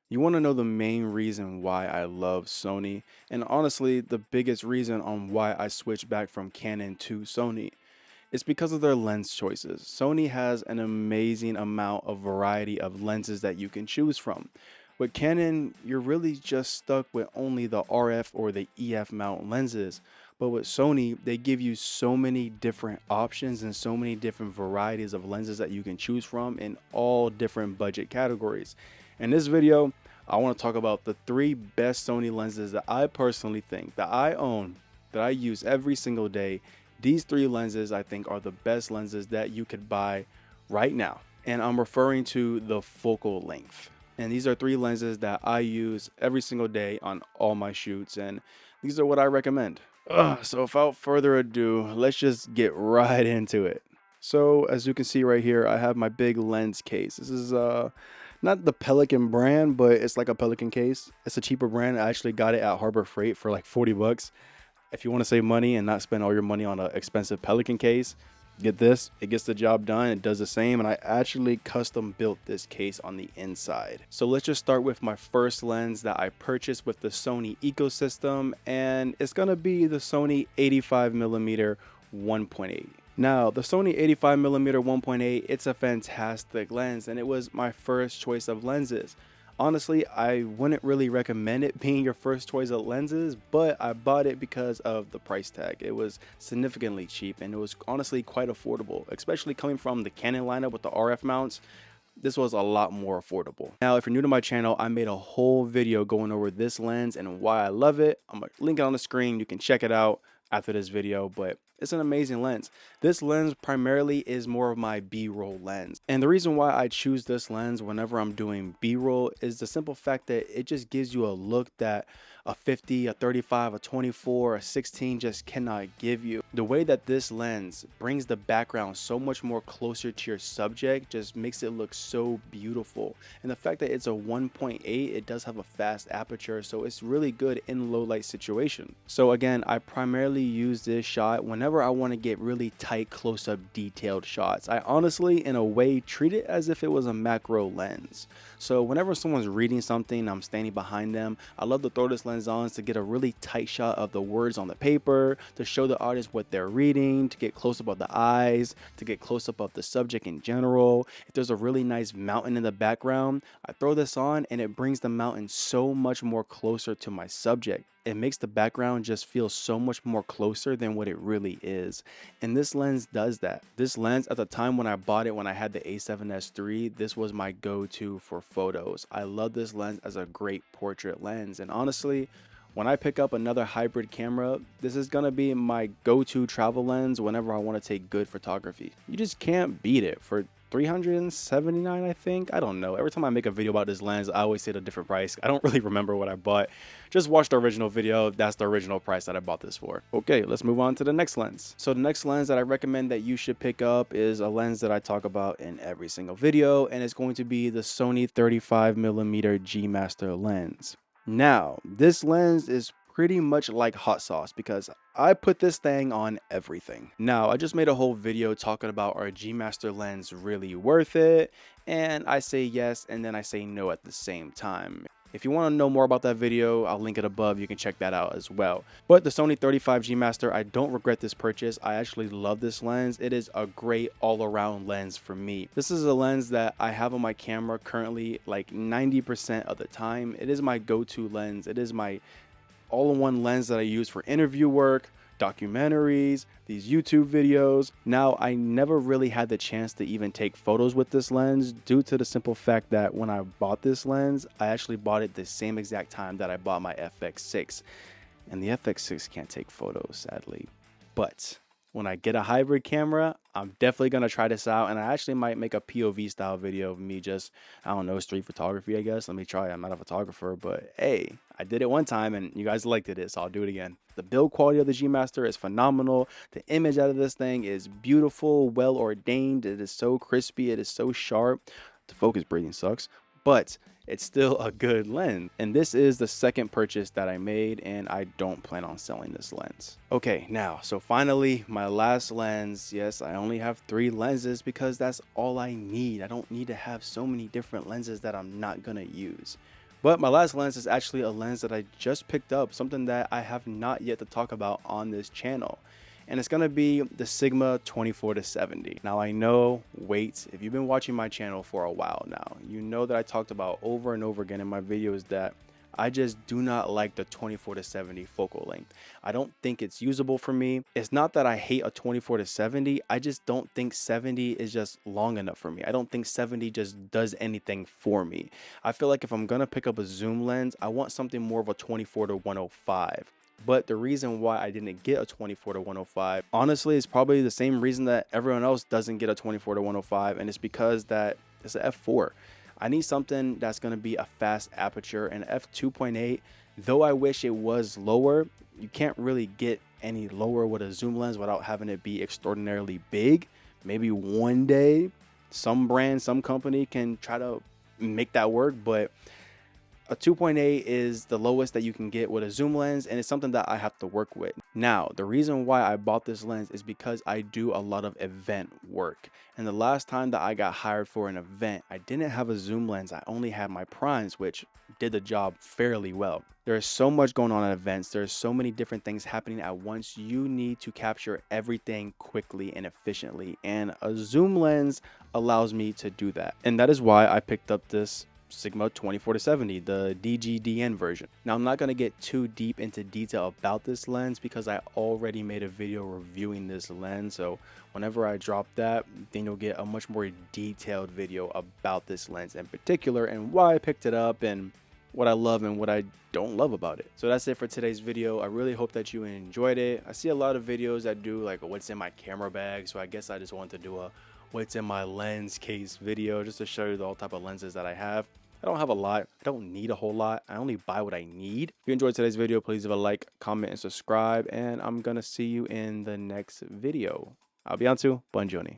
You want to know the main reason why I love Sony, and honestly, the biggest reason on why I switched back from Canon to Sony. It's because of their lens choices. Sony has an amazing amount of variety of lenses that you can choose from. With Canon, you're really just stuck with only the RF or the EF mount lenses. But with Sony, they give you so many different options and so many different varieties of lenses that you can choose from in all different budget categories. In this video, I want to talk about the three best Sony lenses that I personally think that I own, that I use every single day. These three lenses I think are the best lenses that you could buy right now. And I'm referring to the focal length. And these are three lenses that I use every single day on all my shoots. And these are what I recommend. So without further ado, let's just get right into it. So as you can see right here, I have my big lens case. This is not the Pelican brand, but it's like a Pelican case. It's a cheaper brand. I actually got it at Harbor Freight for like 40 bucks. If you want to save money and not spend all your money on an expensive Pelican case, get this. It gets the job done. It does the same. And I actually custom built this case on the inside. So let's just start with my first lens that I purchased with the Sony ecosystem. And it's going to be the Sony 85mm 1.8. Now, the Sony 85mm 1.8, it's a fantastic lens, and it was my first choice of lenses. Honestly, I wouldn't really recommend it being your first choice of lenses, but I bought it because of the price tag. It was significantly cheap, and it was honestly quite affordable, especially coming from the Canon lineup with the RF mounts. This was a lot more affordable. Now, if you're new to my channel, I made a whole video going over this lens and why I love it. I'm gonna link it on the screen. You can check it out after this video, but it's an amazing lens. This lens primarily is more of my B-roll lens. And the reason why I choose this lens whenever I'm doing B-roll is the simple fact that it just gives you a look that a 50, a 35, a 24, a 16 just cannot give you. The way that this lens brings the background so much more closer to your subject just makes it look so beautiful. And the fact that it's a 1.8, it does have a fast aperture, so it's really good in low light situation. So again, I primarily use this shot whenever I want to get really tight close-up detailed shots. I honestly, in a way, treat it as if it was a macro lens. So whenever someone's reading something, I'm standing behind them, I love to throw this lens on to get a really tight shot of the words on the paper, to show the artist what they're reading, to get close up of the eyes, to get close up of the subject in general. If there's a really nice mountain in the background, I throw this on and it brings the mountain so much more closer to my subject. It makes the background just feel so much more closer than what it really is. And this lens does that. This lens, at the time when I bought it, when I had the A7S III, this was my go-to for photos. I love this lens as a great portrait lens. And honestly, when I pick up another hybrid camera, this is gonna be my go-to travel lens whenever I wanna take good photography. You just can't beat it for 379, I think. I don't know. Every time I make a video about this lens, I always say a different price. I don't really remember what I bought. Just watch the original video. That's the original price that I bought this for. Okay, let's move on to the next lens. So the next lens that I recommend that you should pick up is a lens that I talk about in every single video, and it's going to be the Sony 35mm G Master lens. Now, this lens is pretty much like hot sauce because I put this thing on everything. Now, I just made a whole video talking about our G Master lens really worth it, and I say yes and then I say no at the same time. If you want to know more about that video, I'll link it above. You can check that out as well. But the Sony 35 G Master, I don't regret this purchase. I actually love this lens. It is a great all-around lens for me. This is a lens that I have on my camera currently like 90% of the time. It is my go-to lens. It is my all-in-one lens that I use for interview work, documentaries, these YouTube videos. Now, I never really had the chance to even take photos with this lens due to the simple fact that when I bought this lens, I actually bought it the same exact time that I bought my FX6. And the FX6 can't take photos, sadly. But when I get a hybrid camera, I'm definitely going to try this out. And I actually might make a POV style video of me just, I don't know, street photography, I guess. Let me try. I'm not a photographer, but hey, I did it one time and you guys liked it, so I'll do it again. The build quality of the G Master is phenomenal. The image out of this thing is beautiful, well ordained. It is so crispy. It is so sharp. The focus breathing sucks, but it's still a good lens. And this is the second purchase that I made, and I don't plan on selling this lens. Okay, now, so finally, my last lens. Yes, I only have 3 lenses because that's all I need. I don't need to have so many different lenses that I'm not gonna use. But my last lens is actually a lens that I just picked up, something that I have not yet to talk about on this channel. And it's gonna be the Sigma 24-70. Now I know, wait, if you've been watching my channel for a while now, you know that I talked about over and over again in my videos that I just do not like the 24-70 focal length. I don't think it's usable for me. It's not that I hate a 24-70, I just don't think 70 is just long enough for me. I don't think 70 just does anything for me. I feel like if I'm gonna pick up a zoom lens, I want something more of a 24-105. But the reason why I didn't get a 24-105, honestly, is probably the same reason that everyone else doesn't get a 24-105, and it's because that it's an f4. I need something that's going to be a fast aperture, and f2.8, though I wish it was lower, you can't really get any lower with a zoom lens without having it be extraordinarily big. Maybe one day some brand, some company can try to make that work, but a 2.8 is the lowest that you can get with a zoom lens, and it's something that I have to work with. Now, the reason why I bought this lens is because I do a lot of event work. And the last time that I got hired for an event, I didn't have a zoom lens. I only had my primes, which did the job fairly well. There's so much going on at events. There's so many different things happening at once. You need to capture everything quickly and efficiently. And a zoom lens allows me to do that. And that is why I picked up this Sigma 24-70, the DGDN version. Now I'm not going to get too deep into detail about this lens because I already made a video reviewing this lens, so whenever I drop that, then you'll get a much more detailed video about this lens in particular and why I picked it up and what I love and what I don't love about it. So that's it for today's video. I really hope that you enjoyed it. I see a lot of videos that do like a what's in my camera bag, so I guess I just wanted to do a what's in my lens case video just to show you all type of lenses that I have. I don't have a lot. I don't need a whole lot. I only buy what I need. If you enjoyed today's video, please leave a like, comment, and subscribe. And I'm going to see you in the next video. I'll be on to Buongiorno.